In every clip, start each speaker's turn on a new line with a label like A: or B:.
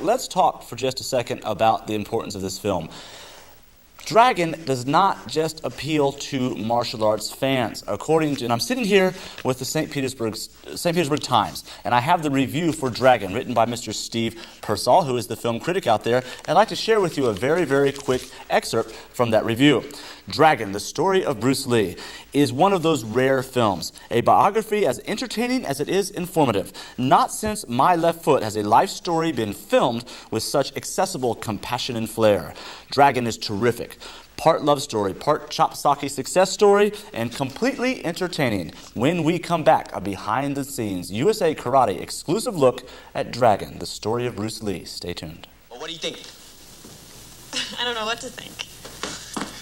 A: Let's talk for just a second about the importance of this film. Dragon does not just appeal to martial arts fans. And I'm sitting here with the St. Petersburg Times, and I have the review for Dragon, written by Mr. Steve Persall, who is the film critic out there. I'd like to share with you a very, very quick excerpt from that review. Dragon, the story of Bruce Lee, is one of those rare films, a biography as entertaining as it is informative. Not since My Left Foot has a life story been filmed with such accessible compassion and flair. Dragon is terrific. Part love story, part chopsocky success story, and completely entertaining. When we come back, a behind-the-scenes USA Karate exclusive look at Dragon, the story of Bruce Lee. Stay tuned.
B: Well, what do you think?
C: I don't know what to think.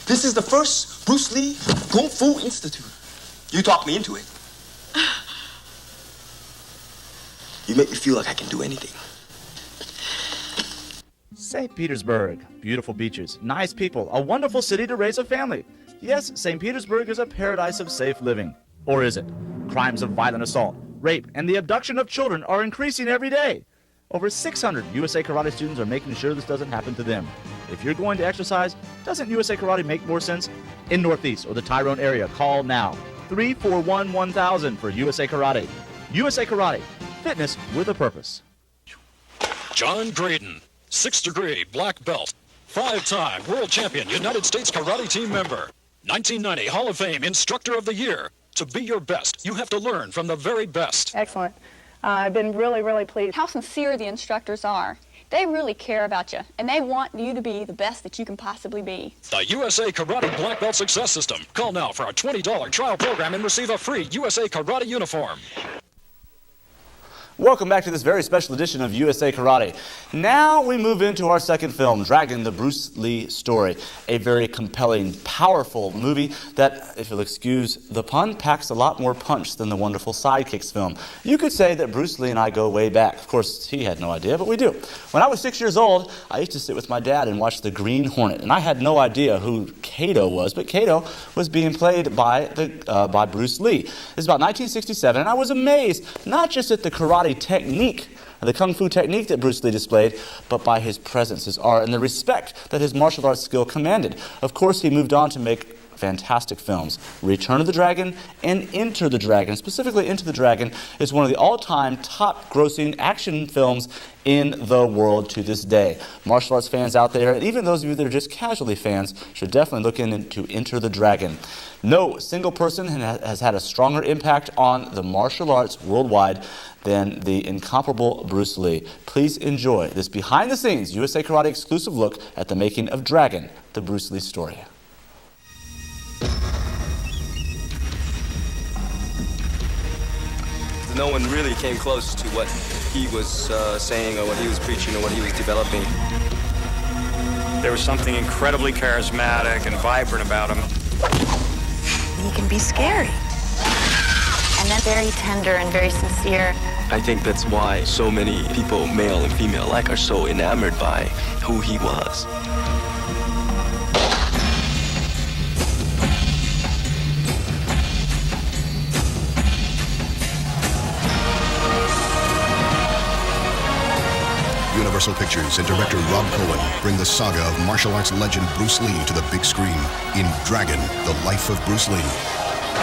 B: This is the first Bruce Lee Kung Fu Institute. You talked me into it. You make me feel like I can do anything.
A: St. Petersburg, beautiful beaches, nice people, a wonderful city to raise a family. Yes, St. Petersburg is a paradise of safe living. Or is it? Crimes of violent assault, rape, and the abduction of children are increasing every day. Over 600 USA Karate students are making sure this doesn't happen to them. If you're going to exercise, doesn't USA Karate make more sense? In Northeast or the Tyrone area, call now. 341-1000 for USA Karate. USA Karate, fitness with a purpose.
D: John Graydon, 6th degree black belt, 5-time world champion, United States Karate Team member, 1990 Hall of Fame Instructor of the Year. To be your best, you have to learn from the very best.
E: Excellent. I've been really, really pleased.
F: How sincere the instructors are. They really care about you, and they want you to be the best that you can possibly be.
D: The USA Karate Black Belt Success System. Call now for a $20 trial program and receive a free USA Karate uniform.
A: Welcome back to this very special edition of USA Karate. Now we move into our second film, Dragon, the Bruce Lee story. A very compelling, powerful movie that, if you'll excuse the pun, packs a lot more punch than the wonderful Sidekicks film. You could say that Bruce Lee and I go way back. Of course, he had no idea, but we do. When I was 6 years old, I used to sit with my dad and watch The Green Hornet, and I had no idea who Kato was, but Kato was being played by Bruce Lee. This is about 1967, and I was amazed, not just at the karate technique, the kung fu technique that Bruce Lee displayed, but by his presence, his art, and the respect that his martial arts skill commanded. Of course, he moved on to make fantastic films. Return of the Dragon and Enter the Dragon. Specifically, Enter the Dragon is one of the all-time top-grossing action films in the world to this day. Martial arts fans out there, and even those of you that are just casually fans, should definitely look into Enter the Dragon. No single person has had a stronger impact on the martial arts worldwide than the incomparable Bruce Lee. Please enjoy this behind-the-scenes USA Karate exclusive look at the making of Dragon, the Bruce Lee story.
G: No one really came close to what he was saying or what he was preaching or what he was developing.
H: There was something incredibly charismatic and vibrant about him.
I: He can be scary. And then very tender and very sincere.
G: I think that's why so many people, male and female alike, are so enamored by who he was.
J: Universal Pictures and director Rob Cohen bring the saga of martial arts legend Bruce Lee to the big screen in Dragon, the Life of Bruce Lee.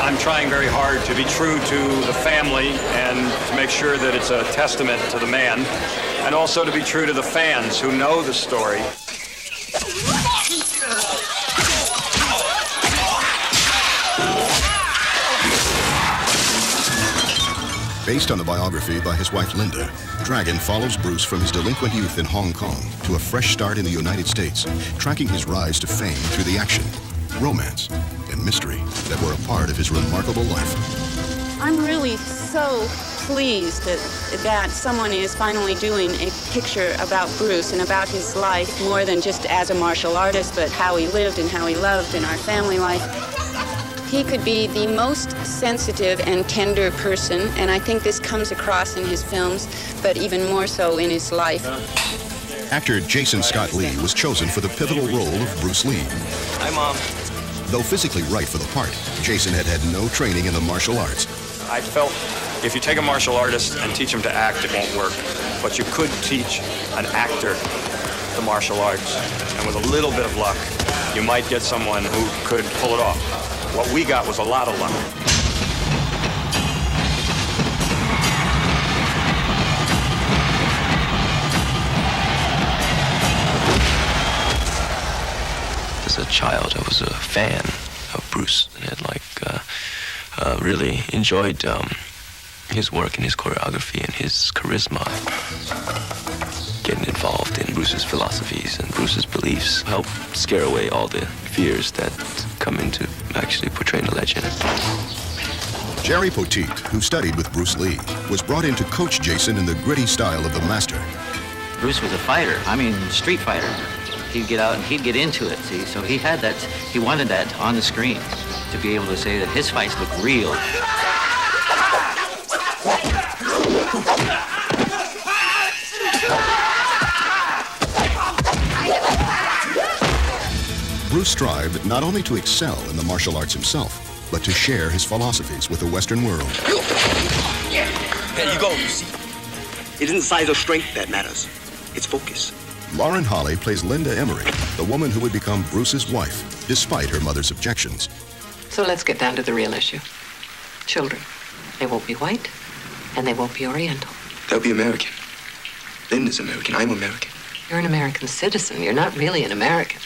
H: I'm trying very hard to be true to the family and to make sure that it's a testament to the man, and also to be true to the fans who know the story.
J: Based on the biography by his wife Linda, Dragon follows Bruce from his delinquent youth in Hong Kong to a fresh start in the United States, tracking his rise to fame through the action, romance, and mystery that were a part of his remarkable life.
E: I'm really so pleased that someone is finally doing a picture about Bruce and about his life, more than just as a martial artist, but how he lived and how he loved in our family life. He could be the most sensitive and tender person, and I think this comes across in his films, but even more so in his life.
J: Actor Jason Scott Lee was chosen for the pivotal role of Bruce Lee.
G: Hi, Mom.
J: Though physically right for the part, Jason had had no training in the martial arts.
H: I felt if you take a martial artist and teach him to act, it won't work. but you could teach an actor the martial arts. And with a little bit of luck, you might get someone who could pull it off. What we got was a lot of luck.
G: As a child, I was a fan of Bruce and had really enjoyed his work and his choreography and his charisma. Getting involved in Bruce's philosophies and Bruce's beliefs helped scare away all the fears that come into actually portraying a legend.
J: Jerry Poteet, who studied with Bruce Lee, was brought in to coach Jason in the gritty style of the master.
K: Bruce was a fighter. I mean, street fighter. He'd get out and he'd get into it, see? So he had that, he wanted that on the screen to be able to say that his fights look real.
J: Bruce strived not only to excel in the martial arts himself, but to share his philosophies with the Western world.
B: There you go, you see. It isn't size or strength that matters. It's focus.
J: Lauren Holly plays Linda Emery, the woman who would become Bruce's wife, despite her mother's objections.
L: So let's get down to the real issue. Children. They won't be white, and they won't be Oriental.
G: They'll be American. Linda's American. I'm American.
L: You're an American citizen. You're not really an American.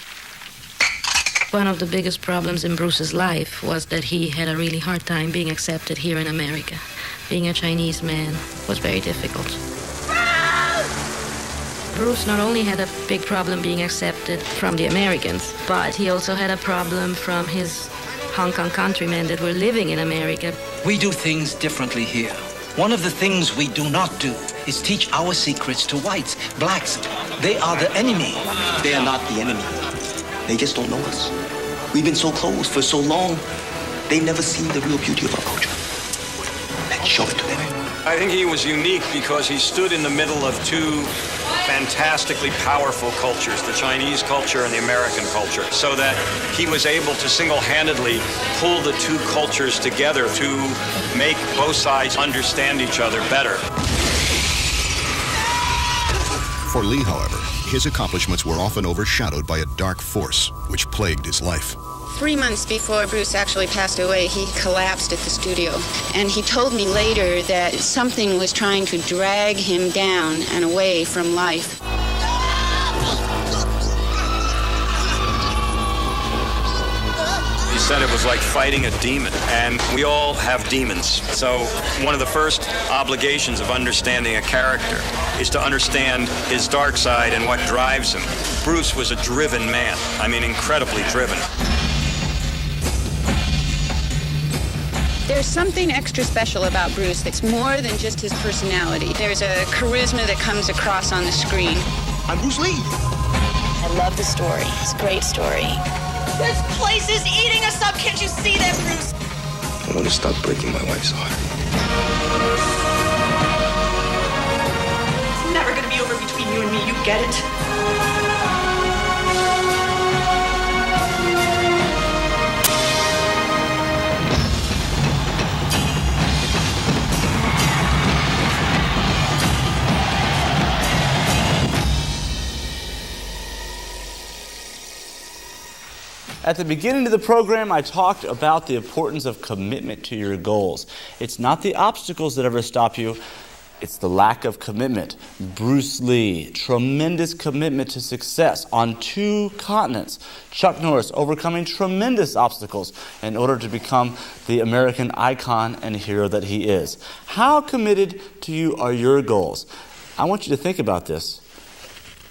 M: One of the biggest problems in Bruce's life was that he had a really hard time being accepted here in America. Being a Chinese man was very difficult. Bruce not only had a big problem being accepted from the Americans, but he also had a problem from his Hong Kong countrymen that were living in America.
N: We do things differently here. One of the things we do not do is teach our secrets to whites, blacks. They are the enemy.
B: They are not the enemy. They just don't know us. We've been so close for so long, they've never seen the real beauty of our culture. Let's show it to them.
H: I think he was unique because he stood in the middle of two fantastically powerful cultures, the Chinese culture and the American culture, so that he was able to single-handedly pull the two cultures together to make both sides understand each other better.
J: For Lee, however, his accomplishments were often overshadowed by a dark force which plagued his life.
E: 3 months before Bruce actually passed away, he collapsed at the studio. And he told me later that something was trying to drag him down and away from life.
H: He said it was like fighting a demon, and we all have demons. So one of the first obligations of understanding a character is to understand his dark side and what drives him. Bruce was a driven man. I mean, incredibly driven.
E: There's something extra special about Bruce that's more than just his personality. There's a charisma that comes across on the screen.
B: I'm Bruce Lee.
I: I love the story. It's a great story.
C: This place is eating us up. Can't you see that, Bruce?
G: I want to stop breaking my wife's heart.
C: It's never going to be over between you and me. You get it?
A: At the beginning of the program, I talked about the importance of commitment to your goals. It's not the obstacles that ever stop you, it's the lack of commitment. Bruce Lee, tremendous commitment to success on 2 continents. Chuck Norris overcoming tremendous obstacles in order to become the American icon and hero that he is. How committed to you are your goals? I want you to think about this.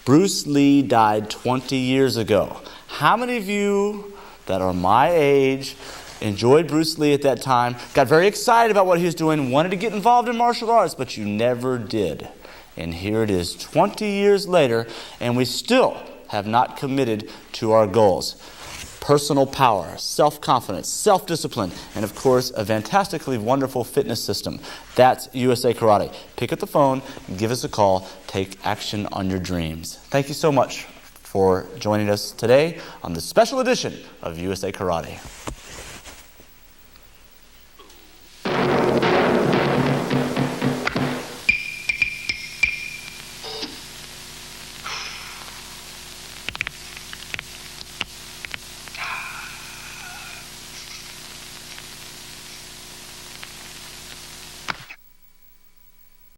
A: Bruce Lee died 20 years ago. How many of you that are my age enjoyed Bruce Lee at that time, got very excited about what he was doing, wanted to get involved in martial arts, but you never did? And here it is 20 years later, and we still have not committed to our goals. Personal power, self-confidence, self-discipline, and of course, a fantastically wonderful fitness system. That's USA Karate. Pick up the phone, give us a call, take action on your dreams. Thank you so much for joining us today on the special edition of USA Karate.